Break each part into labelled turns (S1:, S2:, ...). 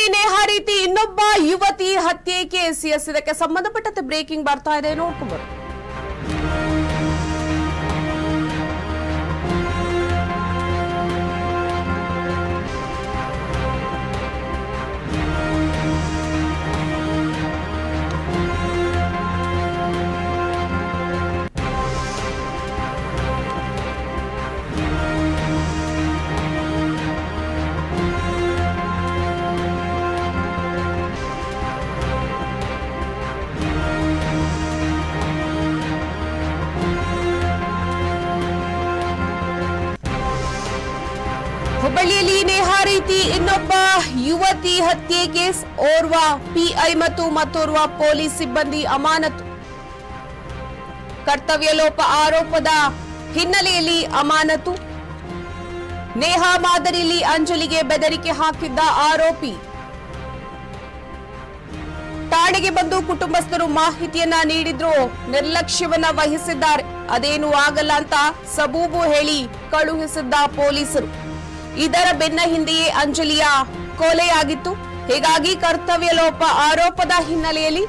S1: ಹುಬ್ಬಳ್ಳಿಯಲ್ಲಿ ನೇಹಾ ರೀತಿ ಇನ್ನೊಬ್ಬ ಯುವತಿ ಹತ್ಯೆ ಕೇಸ್. ಇದಕ್ಕೆ ಸಂಬಂಧಪಟ್ಟಂತೆ ಬ್ರೇಕಿಂಗ್ ಬರ್ತಾ ಇದೆ, ನೋಡ್ಕೊಂಡ್ಬರೋಣ. ಹುಬ್ಬಳ್ಳಿಯಲ್ಲಿ ನೇಹಾ ರೀತಿ ಇನ್ನೊಬ್ಬ ಯುವತಿ ಹತ್ಯೆ ಕೇಸ್. ಓರ್ವ ಪಿಐ ಮತ್ತು ಮತ್ತೋರ್ವ ಪೊಲೀಸ್ ಸಿಬ್ಬಂದಿ ಅಮಾನತು. ಕರ್ತವ್ಯ ಲೋಪ ಆರೋಪದ ಹಿನ್ನೆಲೆಯಲ್ಲಿ ಅಮಾನತು. ನೇಹಾ ಮಾದರಿಯಲ್ಲಿ ಅಂಜಲಿಗೆ ಬೆದರಿಕೆ ಹಾಕಿದ್ದ ಆರೋಪಿ. ಠಾಣೆಗೆ ಬಂದು ಕುಟುಂಬಸ್ಥರು ಮಾಹಿತಿಯನ್ನ ನೀಡಿದ್ರು, ನಿರ್ಲಕ್ಷ್ಯವನ್ನ ವಹಿಸಿದ್ದಾರೆ. ಅದೇನು ಆಗಲ್ಲ ಅಂತ ಸಬೂಬು ಹೇಳಿ ಕಳುಹಿಸಿದ್ದ ಪೊಲೀಸರು. ಇದರ ಬೆನ್ನ ಹಿಂದೆಯೇ ಅಂಜಲಿಯ ಕೊಲೆಯಾಗಿತ್ತು. ಹೀಗಾಗಿ ಕರ್ತವ್ಯ ಲೋಪ ಆರೋಪದ ಹಿನ್ನೆಲೆಯಲ್ಲಿ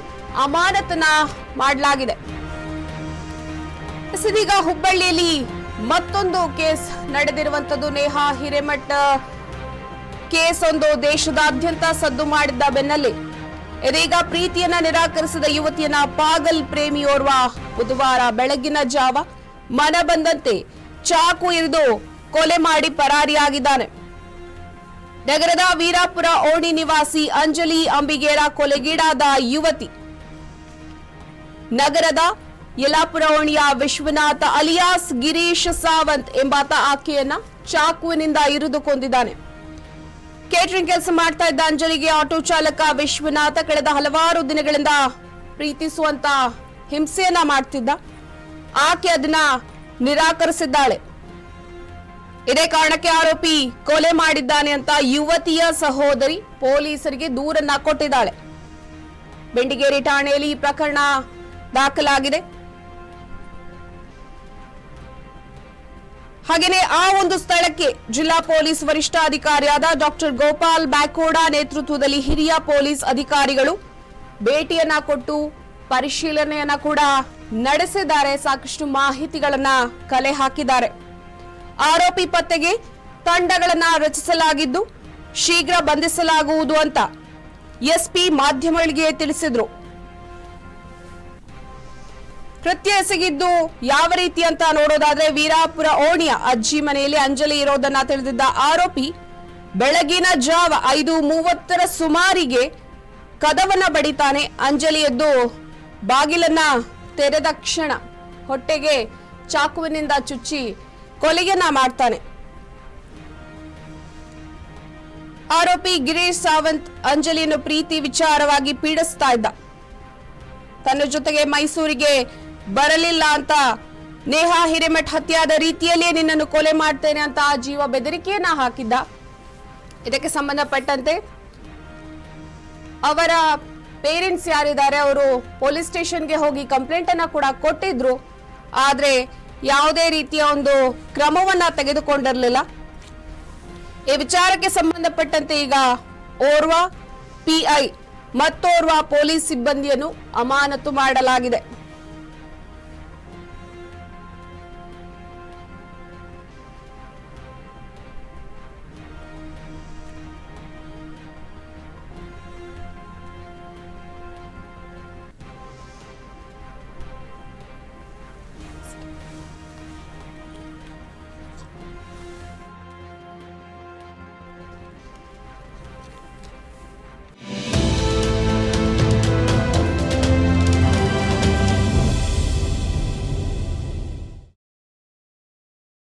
S1: ಅಮಾನತನ ಮಾಡಲಾಗಿದೆ. ಇದೀಗ ಹುಬ್ಬಳ್ಳಿಯಲ್ಲಿ ಮತ್ತೊಂದು ಕೇಸ್ ನಡೆದಿರುವಂತದ್ದು. ನೇಹಾ ಹಿರೇಮಠ ಕೇಸ್ ಒಂದು ದೇಶದಾದ್ಯಂತ ಸದ್ದು ಮಾಡಿದ್ದ ಬೆನ್ನಲ್ಲೇ ಇದೀಗ ಪ್ರೀತಿಯನ್ನ ನಿರಾಕರಿಸಿದ ಯುವತಿಯನ್ನ ಪಾಗಲ್ ಪ್ರೇಮಿಯೋರ್ವ ಬುಧವಾರ ಬೆಳಗಿನ ಜಾವ ಮನ ಬಂದಂತೆ ಚಾಕು ಇರಿದು ಕೊಲೆ ಮಾಡಿ ಪರಾರಿಯಾಗಿದ್ದಾನೆ. ನಗರದ ವೀರಾಪುರ ಓಣಿ ನಿವಾಸಿ ಅಂಜಲಿ ಅಂಬಿಗೇರ ಕೊಲೆಗೀಡಾದ ಯುವತಿ. ನಗರದ ಯಲ್ಲಾಪುರ ಓಣಿಯ ವಿಶ್ವನಾಥ ಅಲಿಯಾಸ್ ಗಿರೀಶ್ ಸಾವಂತ್ ಎಂಬಾತ ಆಕೆಯನ್ನ ಚಾಕುವಿನಿಂದ ಇರಿದು ಕೊಂದಿದ್ದಾನೆ. ಕೇಟರಿಂಗ್ ಕೆಲಸ ಮಾಡ್ತಾ ಇದ್ದ ಅಂಜಲಿಗೆ ಆಟೋ ಚಾಲಕ ವಿಶ್ವನಾಥ ಕಳೆದ ಹಲವಾರು ದಿನಗಳಿಂದ ಪ್ರೀತಿಸುವಂತ ಹಿಂಸೆಯನ್ನ ಮಾಡ್ತಿದ್ದ. ಆಕೆ ಅದನ್ನ ನಿರಾಕರಿಸಿದ್ದಾಳೆ. ಇದೇ ಕಾರಣಕ್ಕೆ ಆರೋಪಿ ಕೊಲೆ ಮಾಡಿದ್ದಾನೆ ಅಂತ ಯುವತಿಯ ಸಹೋದರಿ ಪೊಲೀಸರಿಗೆ ದೂರನ್ನ ಕೊಟ್ಟಿದ್ದಾಳೆ. ಬೆಂಡಿಗೇರಿ ಠಾಣೆಯಲ್ಲಿ ಈ ಪ್ರಕರಣ ದಾಖಲಾಗಿದೆ. ಹಾಗೆಯೇ ಆ ಒಂದು ಸ್ಥಳಕ್ಕೆ ಜಿಲ್ಲಾ ಪೊಲೀಸ್ ವರಿಷ್ಠಾಧಿಕಾರಿಯಾದ ಡಾಕ್ಟರ್ ಗೋಪಾಲ್ ಬ್ಯಾಕೋಡ ನೇತೃತ್ವದಲ್ಲಿ ಹಿರಿಯ ಪೊಲೀಸ್ ಅಧಿಕಾರಿಗಳು ಭೇಟಿಯನ್ನ ಕೊಟ್ಟು ಪರಿಶೀಲನೆಯನ್ನ ಕೂಡ ನಡೆಸಿದ್ದಾರೆ. ಸಾಕಷ್ಟು ಮಾಹಿತಿಗಳನ್ನ ಕಲೆ ಹಾಕಿದ್ದಾರೆ. ಆರೋಪಿ ಪತ್ತೆಗೆ ತಂಡಗಳನ್ನ ರಚಿಸಲಾಗಿದ್ದು ಶೀಘ್ರ ಬಂಧಿಸಲಾಗುವುದು ಅಂತ ಎಸ್ಪಿ ಮಾಧ್ಯಮಗಳಿಗೆ ತಿಳಿಸಿದ್ರು. ಕೃತ್ಯ ಎಸಗಿದ್ದು ಯಾವ ರೀತಿ ಅಂತ ನೋಡೋದಾದ್ರೆ ವೀರಾಪುರ ಓಣಿಯ ಅಜ್ಜಿ ಮನೆಯಲ್ಲಿ ಅಂಜಲಿ ಇರೋದನ್ನ ತಿಳಿದಿದ್ದ ಆರೋಪಿ ಬೆಳಗಿನ ಜಾವ 5:30 ಸುಮಾರಿಗೆ ಕದವನ್ನ ಬಡಿತಾನೆ. ಅಂಜಲಿ ಎದ್ದು ಬಾಗಿಲನ್ನ ತೆರೆದ ಕ್ಷಣ ಹೊಟ್ಟೆಗೆ ಚಾಕುವಿನಿಂದ ಚುಚ್ಚಿ ಕೊಲೆಯನ್ನ ಮಾಡ್ತಾನೆ. ಆರೋಪಿ ಗಿರೀಶ್ ಸಾವಂತ್ ಅಂಜಲಿಯನ್ನು ಪ್ರೀತಿ ವಿಚಾರವಾಗಿ ಪೀಡಿಸ್ತಾ ಇದ್ದ. ತನ್ನ ಜೊತೆಗೆ ಮೈಸೂರಿಗೆ ಬರಲಿಲ್ಲ ಅಂತ ನೇಹಾ ಹಿರೇಮಠ ಹತ್ಯೆಯಾದ ರೀತಿಯಲ್ಲೇ ನಿನ್ನನ್ನು ಕೊಲೆ ಮಾಡ್ತೇನೆ ಅಂತ ಜೀವ ಬೆದರಿಕೆಯನ್ನ ಹಾಕಿದ್ದ. ಇದಕ್ಕೆ ಸಂಬಂಧಪಟ್ಟಂತೆ ಅವರ ಪೇರೆಂಟ್ಸ್ ಯಾರಿದ್ದಾರೆ ಅವರು ಪೊಲೀಸ್ ಸ್ಟೇಷನ್ಗೆ ಹೋಗಿ ಕಂಪ್ಲೇಂಟ್ ಅನ್ನ ಕೂಡ ಕೊಟ್ಟಿದ್ರು. ಆದ್ರೆ ಯಾವುದೇ ರೀತಿಯ ಒಂದು ಕ್ರಮವನ್ನ ತೆಗೆದುಕೊಂಡಿರಲಿಲ್ಲ. ಈ ವಿಚಾರಕ್ಕೆ ಸಂಬಂಧಪಟ್ಟಂತೆ ಈಗ ಓರ್ವ ಪಿಐ ಮತ್ತೋರ್ವ ಪೊಲೀಸ್ ಸಿಬ್ಬಂದಿಯನ್ನು ಅಮಾನತು ಮಾಡಲಾಗಿದೆ.